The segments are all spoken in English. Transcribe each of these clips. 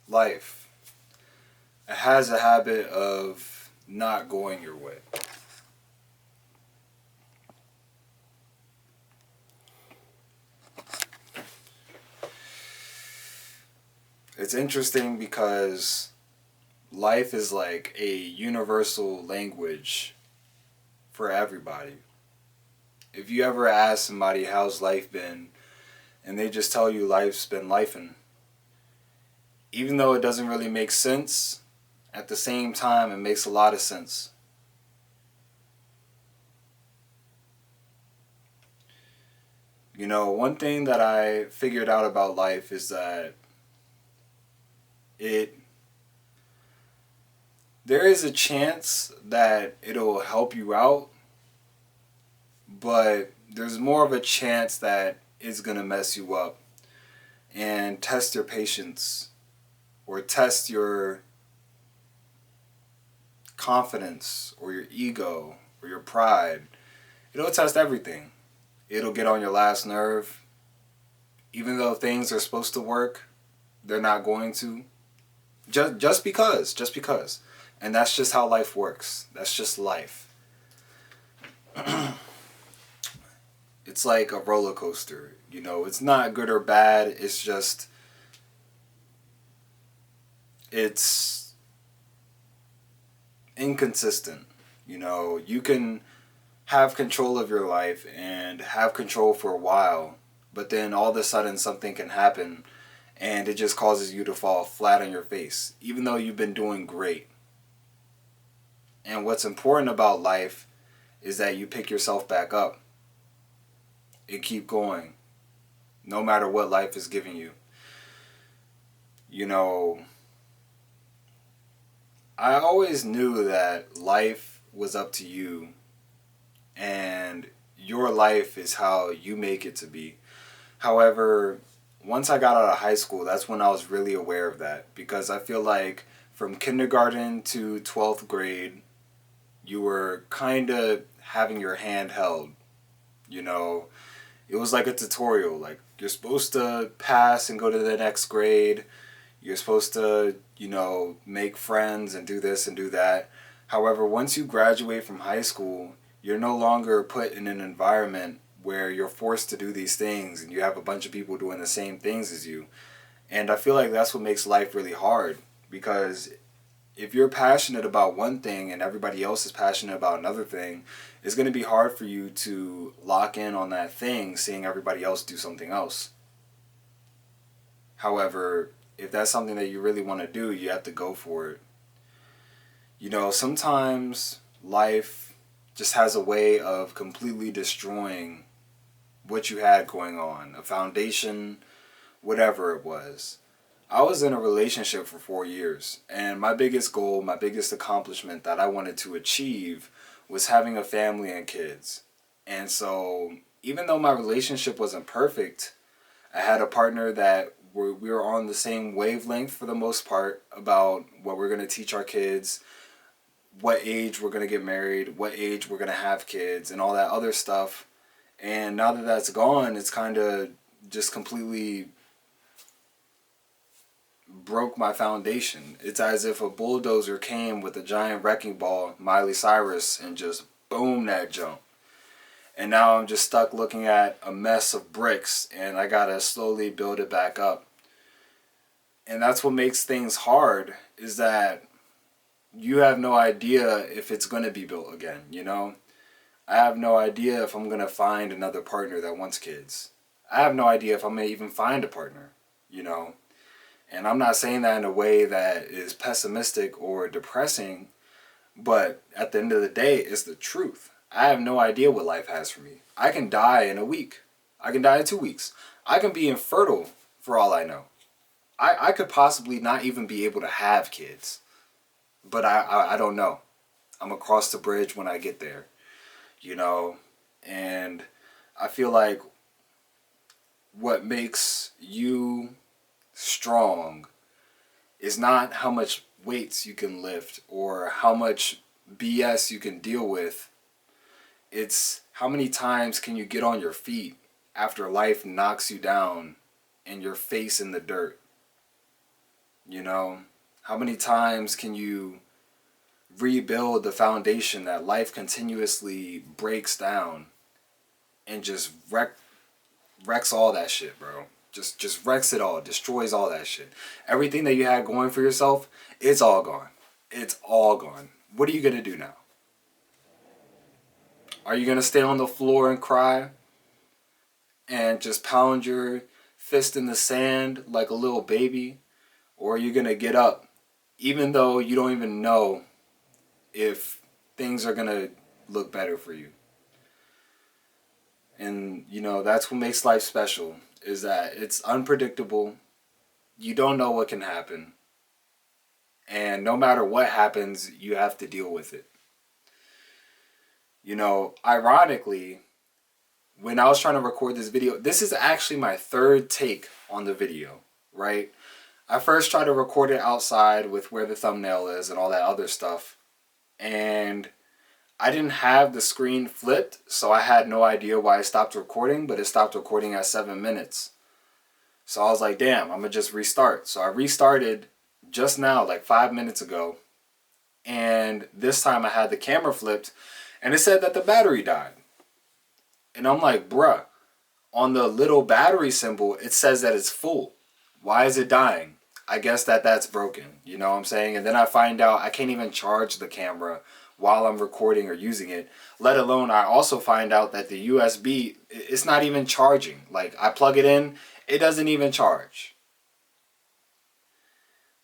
life, it has a habit of not going your way. It's interesting because life is like a universal language for everybody. If you ever ask somebody how's life been, and they just tell you life's been lifing, even though it doesn't really make sense, at the same time it makes a lot of sense. You know, one thing that I figured out about life is that it there is a chance that it'll help you out, but there's more of a chance that it's gonna mess you up and test your patience or test your confidence or your ego or your pride. It'll test everything. It'll get on your last nerve. Even though things are supposed to work, they're not going to. Just because. And that's just how life works. That's just life. It's like a roller coaster. You know, it's not good or bad. It's just it's inconsistent. You know, you can have control of your life and have control for a while, but then all of a sudden something can happen and it just causes you to fall flat on your face, even though you've been doing great. And what's important about life is that you pick yourself back up and keep going, no matter what life is giving you. You know, I always knew that life was up to you, and your life is how you make it to be. However, once I got out of high school, that's when I was really aware of that, because I feel like from kindergarten to 12th grade, you were kind of having your hand held. You know, it was like a tutorial. Like, you're supposed to pass and go to the next grade. You're supposed to, you know, make friends and do this and do that. However, once you graduate from high school, you're no longer put in an environment where you're forced to do these things and you have a bunch of people doing the same things as you. And I feel like that's what makes life really hard, because if you're passionate about one thing and everybody else is passionate about another thing, it's going to be hard for you to lock in on that thing, seeing everybody else do something else. However, if that's something that you really want to do, you have to go for it. You know, sometimes life just has a way of completely destroying what you had going on, a foundation, whatever it was. I was in a relationship for 4 years, and my biggest goal, my biggest accomplishment that I wanted to achieve was having a family and kids. And so, even though my relationship wasn't perfect, I had a partner that we were on the same wavelength for the most part about what we're going to teach our kids, what age we're going to get married, what age we're going to have kids, and all that other stuff. And now that that's gone, it's kind of just completely broke my foundation. It's as if a bulldozer came with a giant wrecking ball, Miley Cyrus, and just boom that jump. And now I'm just stuck looking at a mess of bricks, and I gotta slowly build it back up. And that's what makes things hard, is that you have no idea if it's gonna be built again, you know? I have no idea if I'm gonna find another partner that wants kids. I have no idea if I may even find a partner, you know? And I'm not saying that in a way that is pessimistic or depressing, but at the end of the day, it's the truth. I have no idea what life has for me. I can die in a week. I can die in 2 weeks. I can be infertile for all I know. I could possibly not even be able to have kids, but I don't know. I'm gonna cross the bridge when I get there, you know? And I feel like what makes you strong is not how much weights you can lift or how much BS you can deal with. It's how many times can you get on your feet after life knocks you down and your face in the dirt. You know, how many times can you rebuild the foundation that life continuously breaks down and just wrecks all that shit, bro? Just wrecks it all, destroys all that shit. Everything that you had going for yourself, it's all gone. It's all gone. What are you gonna do now? Are you gonna stay on the floor and cry and just pound your fist in the sand like a little baby? Or are you gonna get up even though you don't even know if things are gonna look better for you? And you know, that's what makes life special, is that it's unpredictable. You don't know what can happen. And no matter what happens, you have to deal with it. You know, ironically, when I was trying to record this video, this is actually my third take on the video, right? I first tried to record it outside with where the thumbnail is and all that other stuff. And I didn't have the screen flipped, so I had no idea why it stopped recording, but it stopped recording at 7 minutes. So I was like, damn, I'm gonna just restart. So I restarted just now, like 5 minutes ago. And this time I had the camera flipped and it said that the battery died. And I'm like, bruh, on the little battery symbol, it says that it's full. Why is it dying? I guess that's broken. You know what I'm saying? And then I find out I can't even charge the camera while I'm recording or using it. Let alone I also find out that the USB, it's not even charging. Like I plug it in, it doesn't even charge.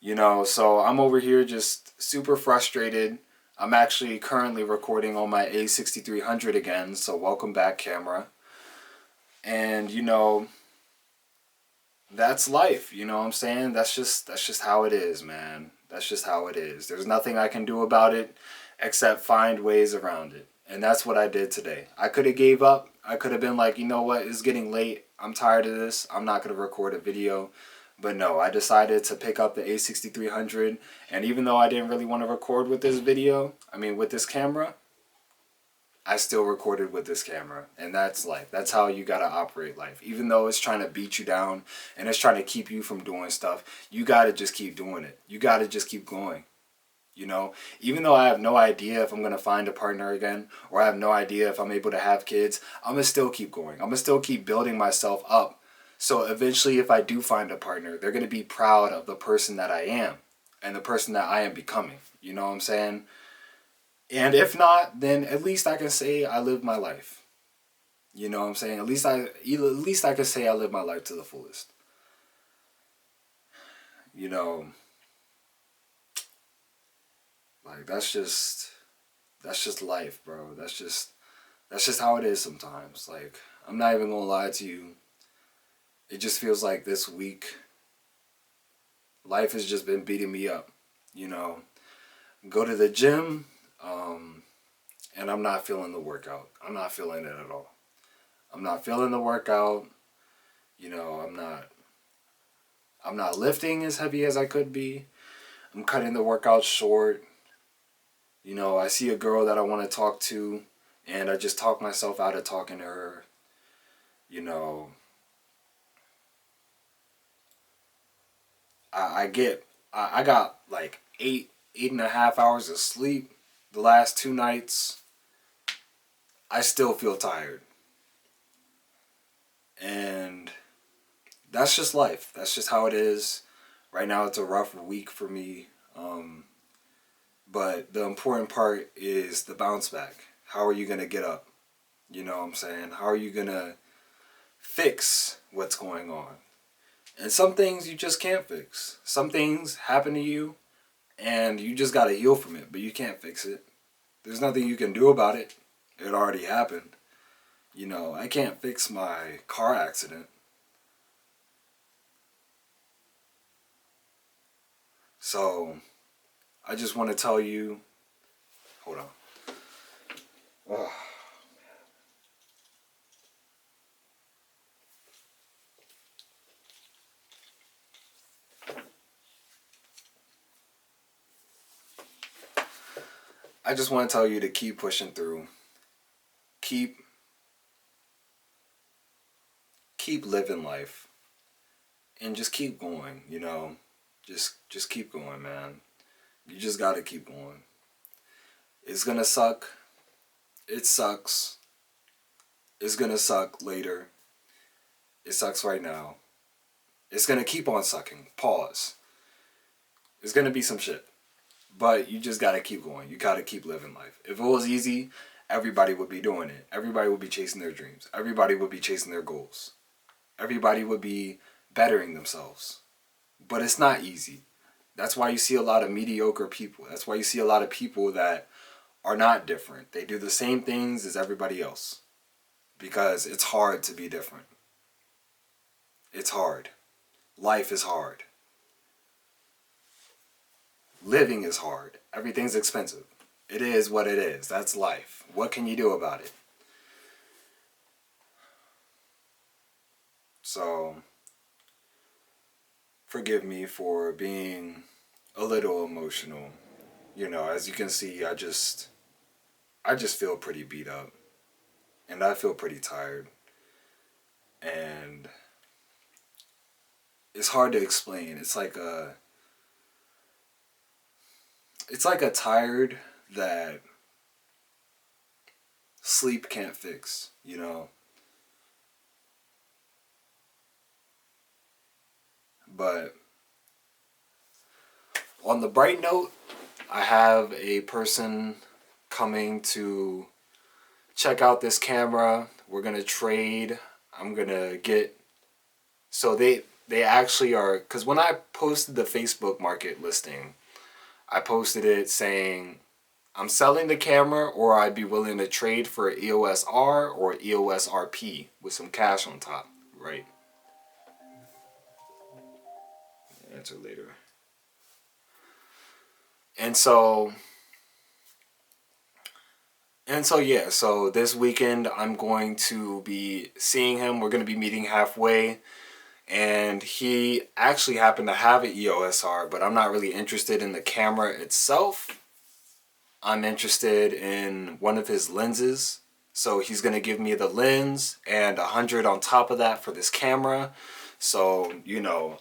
You know, so I'm over here just super frustrated. I'm actually currently recording on my A6300 again, so welcome back, camera. And you know, that's life, you know what I'm saying? That's just how it is, man. That's just how it is. There's nothing I can do about it except find ways around it. And that's what I did today. I could have gave up. I could have been like, you know what? It's getting late. I'm tired of this. I'm not going to record a video. But no, I decided to pick up the A6300. And even though I didn't really want to record with this video, with this camera, I still recorded with this camera. And that's life. That's how you got to operate life. Even though it's trying to beat you down and it's trying to keep you from doing stuff, you got to just keep doing it. You got to just keep going. You know, even though I have no idea if I'm going to find a partner again, or I have no idea if I'm able to have kids, I'm going to still keep going. I'm going to still keep building myself up. So eventually, if I do find a partner, they're going to be proud of the person that I am and the person that I am becoming. You know what I'm saying? And if not, then at least I can say I lived my life. You know what I'm saying? At least I can say I lived my life to the fullest. You know, like that's just life, bro. That's just how it is sometimes. Like, I'm not even gonna lie to you. It just feels like this week life has just been beating me up. You know, go to the gym, and I'm not feeling the workout. I'm not feeling it at all. I'm not feeling the workout. You know, I'm not lifting as heavy as I could be. I'm cutting the workout short. You know, I see a girl that I want to talk to, and I just talk myself out of talking to her. You know, I got like 8.5 hours of sleep the last 2 nights. I still feel tired. And that's just life. That's just how it is. Right now it's a rough week for me. But the important part is the bounce back. How are you going to get up? You know what I'm saying? How are you going to fix what's going on? And some things you just can't fix. Some things happen to you and you just got to heal from it, but you can't fix it. There's nothing you can do about it. It already happened. You know, I can't fix my car accident. So, I just want to tell you, hold on. Oh. I just want to tell you to keep pushing through. Keep living life. And just keep going, you know. Just keep going, man. You just gotta keep going. It's gonna suck. It sucks. It's gonna suck later. It sucks right now. It's gonna keep on sucking. Pause. It's gonna be some shit. But you just gotta keep going. You gotta keep living life. If it was easy, everybody would be doing it. Everybody would be chasing their dreams. Everybody would be chasing their goals. Everybody would be bettering themselves. But it's not easy. That's why you see a lot of mediocre people. That's why you see a lot of people that are not different. They do the same things as everybody else. Because it's hard to be different. It's hard. Life is hard. Living is hard. Everything's expensive. It is what it is. That's life. What can you do about it? So, forgive me for being a little emotional. As you can see, I just feel pretty beat up. And I feel pretty tired. And it's hard to explain. It's like a tired that sleep can't fix. But on the bright note, I have a person coming to check out this camera. We're going to trade. I'm going to get... So they actually are... Because when I posted the Facebook market listing, I posted it saying, I'm selling the camera, or I'd be willing to trade for EOS R or EOS RP with some cash on top, right? Answer later. And so yeah, so this weekend I'm going to be seeing him. We're going to be meeting halfway. And he actually happened to have an EOS R, but I'm not really interested in the camera itself. I'm interested in one of his lenses. So he's going to give me the lens and 100 on top of that for this camera. So,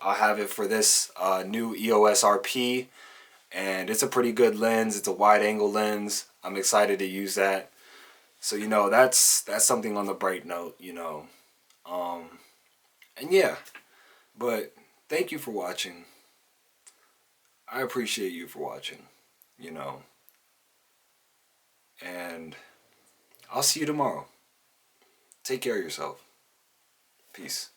I'll have it for this new EOS RP. And it's a pretty good lens. It's a wide angle lens. I'm excited to use that. So, that's something on the bright note, And yeah, but thank you for watching. I appreciate you for watching, And I'll see you tomorrow. Take care of yourself. Peace.